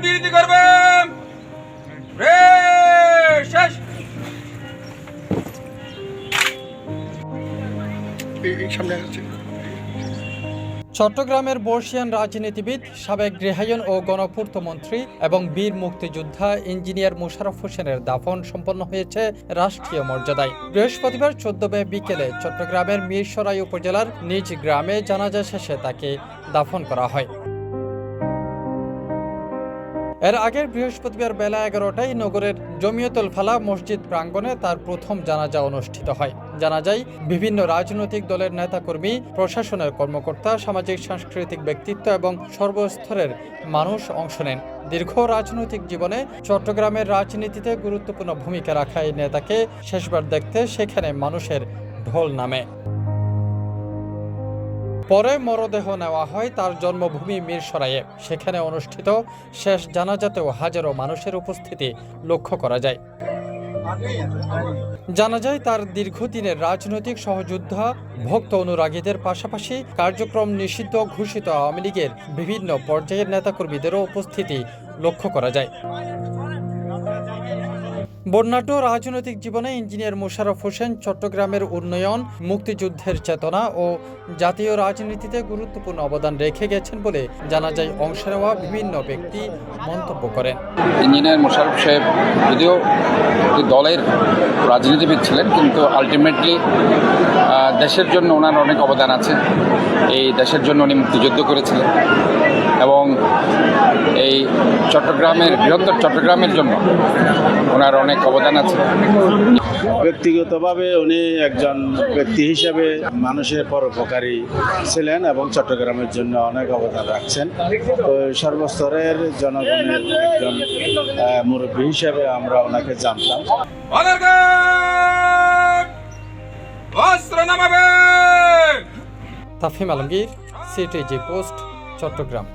বিরতি করবে শেষ। চট্টগ্রামের বর্ষিয়ান রাজনীতিবিদ, সাবেক গৃহায়ন ও গণপূর্ত মন্ত্রী এবং বীর মুক্তিযোদ্ধা ইঞ্জিনিয়ার মোশাররফ হোসেনের দাফন সম্পন্ন হয়েছে রাষ্ট্রীয় মর্যাদায়। বৃহস্পতিবার 14 মে বিকেলে চট্টগ্রামের মিরসরাই উপজেলার নিজ গ্রামে জানাজা শেষে তাকে দাফন করা হয়। এর আগের বৃহস্পতিবার বেলা 11টায় নগরের জমিয়তুল ফালাহ মসজিদ প্রাঙ্গণে তার প্রথম জানাজা অনুষ্ঠিত হয়। জানাজায় বিভিন্ন রাজনৈতিক দলের নেতাকর্মী, প্রশাসনের কর্মকর্তা, সামাজিক সাংস্কৃতিক ব্যক্তিত্ব এবং সর্বস্তরের মানুষ অংশ নেন। দীর্ঘ রাজনৈতিক জীবনে চট্টগ্রামের রাজনীতিতে গুরুত্বপূর্ণ ভূমিকা রাখা এই নেতাকে শেষবার দেখতে সেখানে মানুষের ঢল নামে। পরে মরদেহ নেওয়া হয় তার জন্মভূমি মিরসরাইয়ে। সেখানে অনুষ্ঠিত শেষ জানাজাতেও হাজারো মানুষের উপস্থিতি লক্ষ্য করা যায়। জানা যায় তার দীর্ঘদিনের রাজনৈতিক সহযোদ্ধা, ভক্ত অনুরাগীদের পাশাপাশি কার্যক্রম নিষিদ্ধ ঘোষিত আওয়ামী লীগের বিভিন্ন পর্যায়ের নেতাকর্মীদেরও উপস্থিতি লক্ষ্য করা যায়। বর্ণাঢ্য রাজনৈতিক জীবনে ইঞ্জিনিয়ার মোশাররফ হোসেন চট্টগ্রামের উন্নয়ন, মুক্তিযুদ্ধের চেতনা ও জাতীয় রাজনীতিতে গুরুত্বপূর্ণ অবদান রেখে গেছেন বলে জানা যায় অংশ নেওয়া বিভিন্ন ব্যক্তি মন্তব্য করেন। ইঞ্জিনিয়ার মোশাররফ সাহেব যদিও একটি দলের রাজনীতিবিদ ছিলেন, কিন্তু আলটিমেটলি দেশের জন্য ওনার অনেক অবদান আছে। এই দেশের জন্য উনি মুক্তিযুদ্ধ করেছিলেন এবং এই চট্টগ্রামের বৃহত্তর চট্টগ্রামের জন্য ওনার অনেক অবদান আছে। ব্যক্তিগতভাবে উনি একজন ব্যক্তি হিসেবে মানুষের পরোপকারী ছিলেন এবং চট্টগ্রামের জন্য অনেক অবদান রাখছেন। তো সর্বস্তরের জনগণের একজন মুরব্বী হিসেবে আমরা ওনাকে জানতাম। তাফহিম আলমগীর, সিটিজি পোস্ট, চট্টগ্রাম।